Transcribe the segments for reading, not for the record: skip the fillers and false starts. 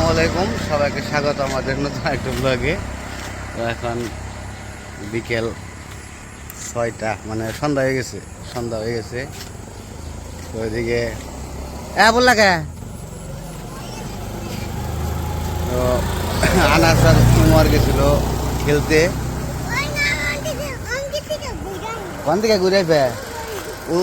আসসালামু আলাইকুম, সবাইকে স্বাগত আমাদের নতুন একটা ব্লগে। তো এখন বিকেল 6টা, মানে সন্ধ্যা হয়ে গেছে। তো ওইদিকে বললা কে তো আনাস আর উমর গেছিল খেলতে। কোন দিকে ঘুরে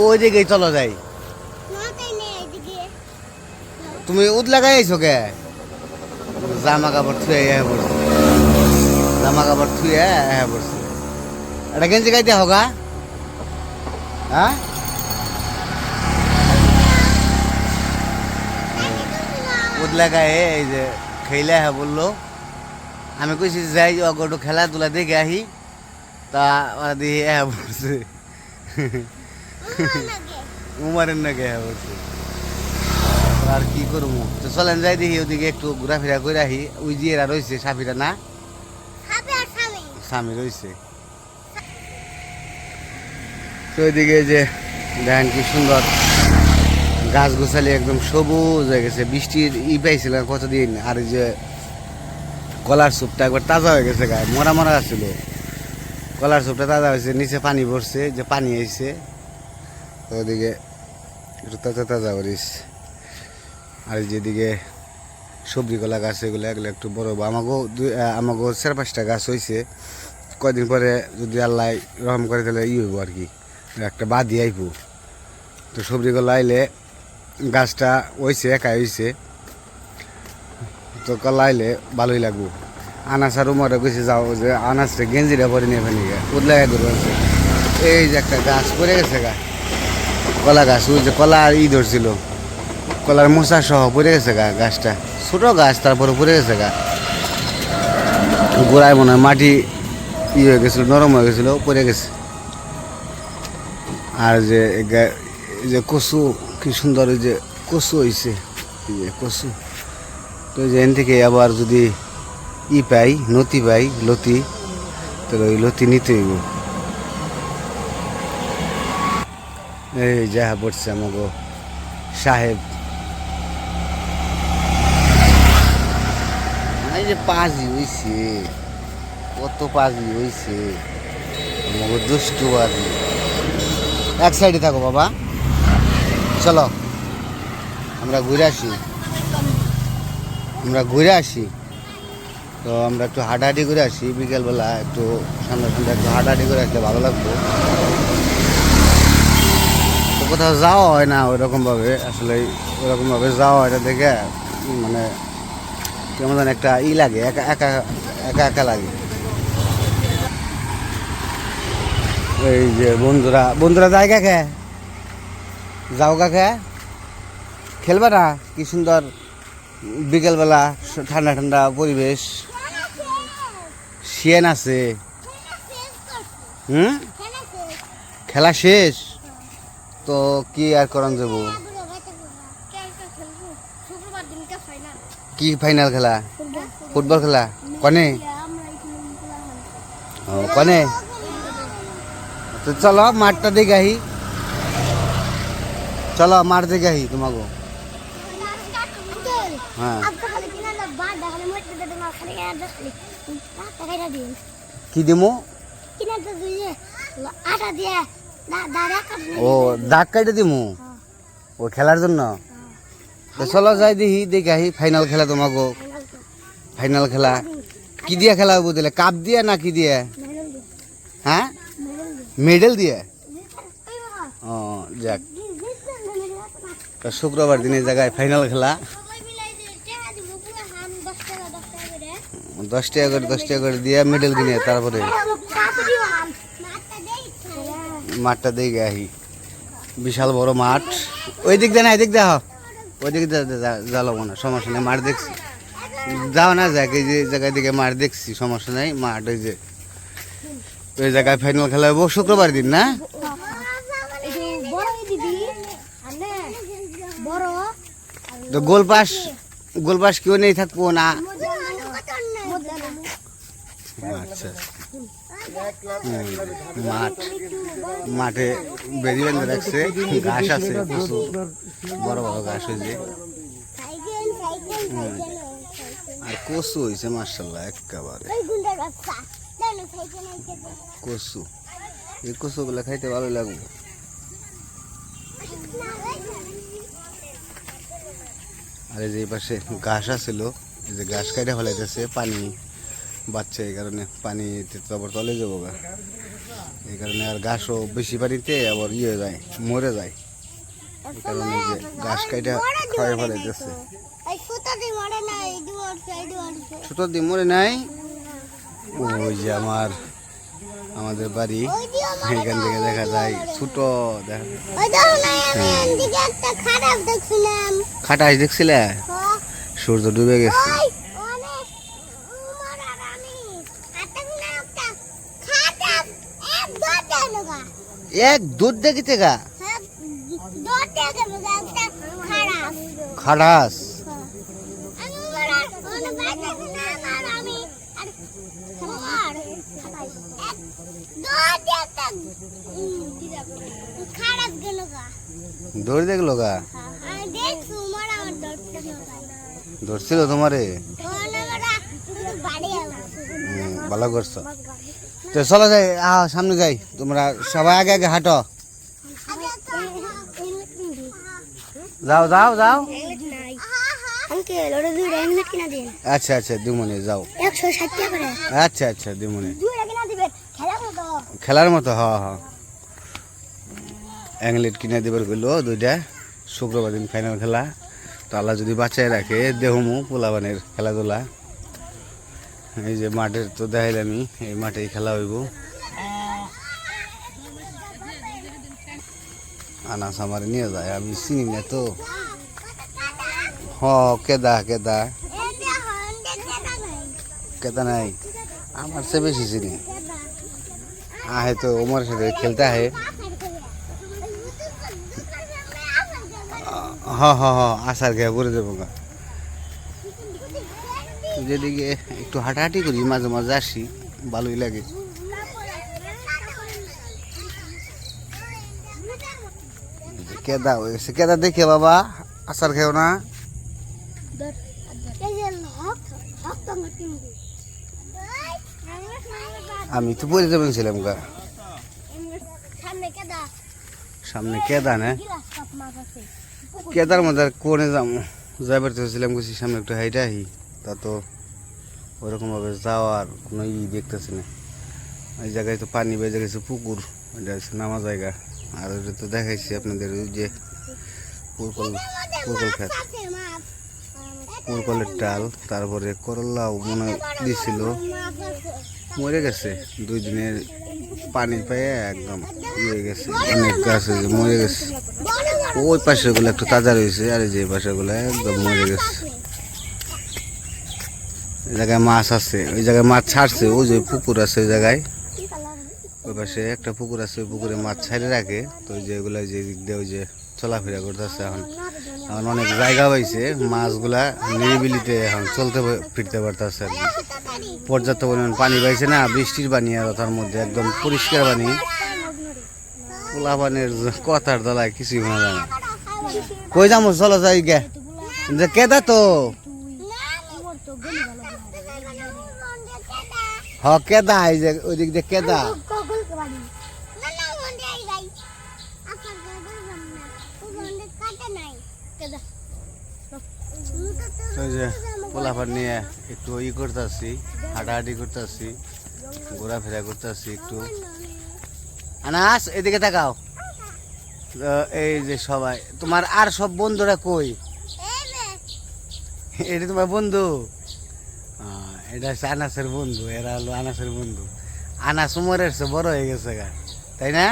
ওই দিকেই চলো যাই। তুমি উদ লাগাই আইছো কে? জামা কাপড় থুয়ে পড়ছে, এটা গেঞ্জি গাইতে হোগা। হ্যাঁ, উদ লাগাই এই যে খেলে বললো। আমি কইছি যাই অগটু খেলাধুলা দেখে আহি, তা দিয়ে পড়ছে উমারের নাকি পড়ছে। আর কি করবো, তো চলেন যাই দেখি ওদিকে একটু ঘোরাফেরা করে আহি। ওই যে এরা রয়েছে, সাফিরা না স্বামী রয়েছে। তো ওইদিকে যে দেখেন কি সুন্দর গাছ গোছালি একদম সবুজ হয়ে গেছে। বৃষ্টির পাইছিল কতদিন, আর এই যে কলার স্যুপটা একবার তাজা হয়ে গেছে, গায়ে মরা ছিল। কলার স্যুপটা তাজা হয়েছে, নিচে পানি পড়ছে, যে পানি আইছে। তো ওদিকে একটু তাজা করিস। আর যেদিকে সবজি কলা গাছ এগুলো একটু বড়। আমাগো 4-5টা গাছ হয়েছে। কয়দিন পরে যদি আল্লাহ রহম করে তাহলে হইব আর কি, একটা বাদি আইব। তো সবজি কলা আইলে গাছটা হয়েছে, একাই হয়েছে। তো কলা আইলে ভালোই লাগবো। আনাস আর উমরে গেছে যাও, যে আনাসটা গেঞ্জিটা পরে নিয়ে ফেলে উদলায় ধরছে। এই যে একটা গাছ পড়ে গেছে, কলা গাছ, ওই যে কলা ধরছিল, কলার মোচা সহ পড়ে গেছে গাছটা। ছোট গাছ, তারপরে পড়ে গেছে গোড়ায় মনে হয় মাটি হয়ে গেছিল, নরম হয়ে গেছিল, পড়ে গেছে। আর যে কচু, কি সুন্দর ওই যে কচু হয়েছে, কচু। তো এখান থেকে আবার যদি পাই, লতি, তাহলে ওই লতি নিতে হইব। এই যা পড়ছে আমাকে সাহেব। এই যে পাজি হয়েছে, কত পাজি হয়েছে, আমাকে দুষ্টু পাজি। এক সাইডে থাকো বাবা, চলো আমরা ঘুরে আসি। তো আমরা একটু হাঁটাহাঁটি করে আসি বিকেলবেলা, একটু সন্ধ্যা একটু হাঁটাহাঁটি করে আসলে ভালো লাগবে। তো কোথাও যাওয়া হয় না ওইরকমভাবে, আসলে ওইরকমভাবে যাওয়া হয় না দেখে, মানে কেমন যেন একটা লাগে, একা লাগে। এই যে বন্ধুরা যায় কাকে, যাও কাকে খেলবে না? কি সুন্দর বিকেলবেলা, ঠান্ডা পরিবেশ, শিয়ান আছে। খেলা শেষ, তো কি আর করান যাব? কি ফাইনাল খেলা? ফুটবল খেলা কনে? কনে? তো চলো মাঠটা দেখে আহি, চলো মাঠ দেখে আহি তোমাকে। হ্যাঁ, কি দিমু? ও দাগ কাটে দিমু ও খেলার জন্য। তো চলো যাই দেখে আহি ফাইনাল খেলা তোমাকে। ফাইনাল খেলা কি দিয়ে খেলা হবো দিলে? কাপ দিয়ে না কি দিয়ে? হ্যাঁ, মেডেল দিয়ে। ও যাক, শুক্রবার দিনের জায়গায় ফাইনাল খেলা। 10 টাকা করে দিয়ে মেডেল কিনে তারপরে মাঠটা দেখে আহি। বিশাল বড় মাঠ, ওই দিক দিয়ে না এদিক দেখ, ওই দিক জ্বালাবো না, সমস্যা নেই, মাঠ দেখছি। যাও না যাক, এই যে জায়গায় দিকে মাঠ দেখছি, সমস্যা নেই। মাঠ ওই যে ওই জায়গায় ফাইনাল খেলা হবো শুক্রবার দিন না? তো গোল পাস কেউ নেই থাকবো না? আচ্ছা, মাঠে বেরিয়ে বেঁধে রাখছে, ঘাস আছে প্রচুর, বড় ঘাস হয়েছে। আর কচু হয়েছে মার্শাল্লাহ একেবারে কচু, এই কচু গুলা খাইতে ভালো লাগবে। আর এই যে পাশে ঘাস আছিল, এই যে ঘাস কাটে ফেলাইতেছে, পানি বাচ্চা, এই কারণে পানিতে তো আবার তলে যাবো গা, এই কারণে আর ঘাসও বেশি পানিতে আবার ইয়ে যায়, মরে যায়, এই কারণে যে ঘাস কাটে খাওয়াই ফেলাইতেছে। ছোট দিয়ে মরে নাই, ওই যে আমাদের বাড়ি, এখান থেকে দেখা যায় ছোট খাটাস দেখছিলে, সূর্য ডুবে গেছে। এক দুধ দেখিতে গা খাটাস দৌড় দেখলো গা, ধরছিল তোমারে, ভালো করছো। তো চলো যাই, সামনে যাই, তোমরা সবাই আগে আগে হাঁটো, যাও যাও যাও। আচ্ছা আচ্ছা দিমনে যাও, আচ্ছা আচ্ছা দিমনে খেলার মতো, হ হ অ্যাংলেট কিনে দেবার গেলো দুইটা, শুক্রবার দিন ফাইনাল খেলা, তো আল্লাহ যদি বাঁচাই রাখে দেহমু পোলাবানের খেলাধুলা। এই যে মাঠের তো দেখাইলামই, এই মাঠেই খেলা হইব। আনাস আমার নিয়ে যায়, আমি চিনি না তো। হ কেদা কেদা কেদা নাই, আমার চেয়ে বেশি চিনি। আহে তো ওমর সাথে খেলতে আহে। হ হ হ আসার খেয়ে করে দেবো গা। যেদিকে একটু হাঁটাহাঁটি করি, মাঝে মাঝে আসি, ভালোই লাগে। কেদা হয়ে গেছে, কেদা দেখে বাবা আসার খেও না। আমি তো পরে যাবেন ছিলাম গা, সামনে কেদা না, কেদার মধ্যে কোনে যাবো, যাইবার চেয়েছিলাম গেছি সামনে একটু হাইটা আহি, তা তো ওরকম ভাবে যাওয়ার কোনো দেখতেছি না। ওই জায়গায় তো পানি বেজে গেছে, পুকুর, ওইটা হচ্ছে নামা জায়গা। আর ওইটা তো দেখাইছি আপনাদের, ওই যে পুরকল খেত, পুরকলের ডাল, তারপরে করলাও মনে দিছিল, মরে গেছে 2 দিনের পানি পেয়ে একদম ইয়ে গেছে, অনেক গাছ মরে গেছে। ওই পাশে গুলো একটু তাজা রয়েছে, আর এই যে পাশে গুলো একদম মরে গেছে। এই জায়গায় মাছ আছে, ওই জায়গায় মাছ ছাড়ছে, ওই যে পুকুর আছে ওই জায়গায়, ওই পাশে একটা পুকুর আছে, ওই পুকুরে মাছ ছাড়ে রাখে। তো ওই যে ওগুলা যে দিক দিয়ে ওই যে চলাফেরা করতেছে, এখন এখন অনেক জায়গা পাইছে, মাছগুলা নিরিবিলিতে এখন চলতে ফিরতে পারতেছে আর কি। পর্যাপ্ত পরিমাণ পানি পাইছে না, বৃষ্টির পানি, আর তার মধ্যে একদম পরিষ্কার পানি। পোলা পানির কথার দলায় কিছুই শোনা যায় না। কই যাবো, চলো যাই গে, যে কেদা তো হ কেদা, এই যে ওই দিক দিয়ে কেদা। পোলাপান নিয়ে একটু ই করতেছি, হাঁটাহাঁটি করতেছি, ঘোরাফেরা করতেছি একটু। আনাস এদিকে তাকাও, এই যে সবাই তোমার আর সব বন্ধুরা কই? এটা তোমার বন্ধু? এটা হচ্ছে আনাসের বন্ধু, এরা হলো আনাসের বন্ধু। আনাস উমরের চেয়ে বড় হয়ে গেছে গা, তাই না?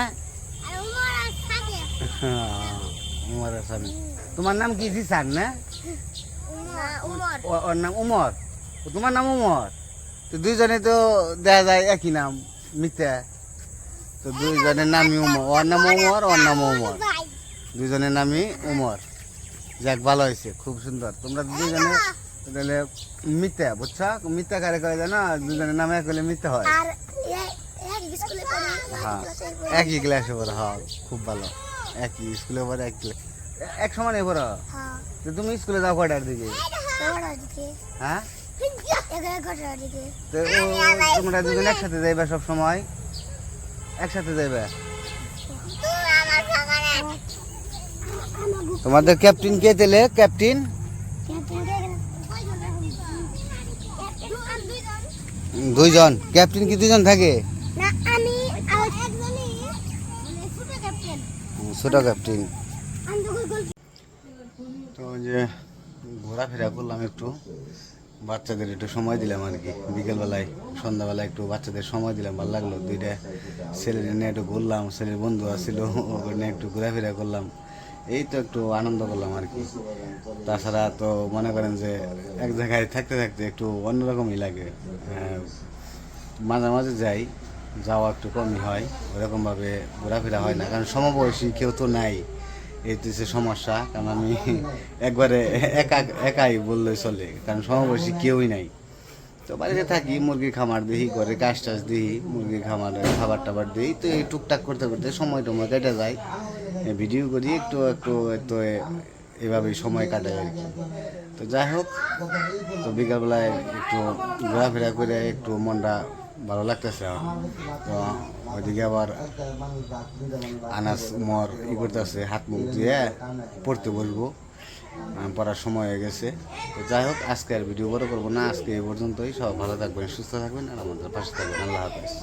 উমরের স্বামী। তোমার নাম কি জিসান না? ওর নাম উমর, তোমার নাম উমর। তো দুইজনে তো দেখা যায় একই নাম, মিথ্যা। তো দুইজনের নামই উমর, ওর নাম উমর, ওর নাম উমর, দুইজনের নামই উমর। যাক ভালো হয়েছে, খুব সুন্দর। তোমরা দুজনে তাহলে মিথ্যা, বুঝছো? মিথ্যা কারে করে জানো, দুজনের নামে এক হলে মিথ্যা হয়। হ্যাঁ একই ক্লাসে পড়ো, হ্যাঁ খুব ভালো। একই স্কুলে পড়ে, এক সমানে পড়ো। তো তুমি স্কুলে যাও কয়টার দিকে? হ্যাঁ তো তোমরা দুজন একসাথে যাইবা সব সময়, একসাথে যাইবা। তোমাদের ক্যাপ্টেন কে তেলে? ক্যাপ্টেন দুইজন। ক্যাপ্টেন কি দুইজন থাকে? ছোট ক্যাপ্টেন। তো যে ঘোরাফেরা করলাম একটু, বাচ্চাদের একটু সময় দিলাম আর কি, বিকেলবেলায় সন্ধ্যাবেলায় একটু বাচ্চাদের সময় দিলাম, ভালো লাগলো। দুইটা ছেলের নিয়ে একটু ঘুরলাম, ছেলের বন্ধু আসছিল ওকে নিয়ে একটু ঘোরাফেরা করলাম, এই তো একটু আনন্দ করলাম আর কি। তাছাড়া তো মনে করেন যে এক জায়গায় থাকতে থাকতে একটু অন্যরকমই লাগে। মাঝে মাঝে যাই, যাওয়া একটু কমই হয়, ওরকমভাবে ঘোরাফেরা হয় না, কারণ সমবয়সী কেউ তো নাই, এই তো হচ্ছে সমস্যা। কারণ আমি একবারে একাই বললে চলে, কারণ সমবয়সী কেউই নাই। তো বাড়িতে থাকি, মুরগির খামার দিই, ঘরে কাজ টাজ দিই, মুরগির খামারে খাবার টাবার দিই, তো এই টুকটাক করতে করতে সময় টময় কেটে যায়, ভিডিও করি একটু একটু, তো এভাবেই সময় কাটাই আর কি। তো যাই হোক, তো বিকালবেলায় একটু ঘোরাফেরা করে একটু মনটা ভালো লাগতেছে আমার। তো ওইদিকে আবার আনাস উমর করতেছে, হাত মুখ দিয়ে পড়তে বসবো, পড়ার সময় হয়ে গেছে। তো যাই হোক, আজকে আর ভিডিও বড় করবো না, আজকে এই পর্যন্তই। সব ভালো থাকবেন, সুস্থ থাকবেন, আর আমাদের পাশে থাকবেন। আল্লাহ হাফেজ।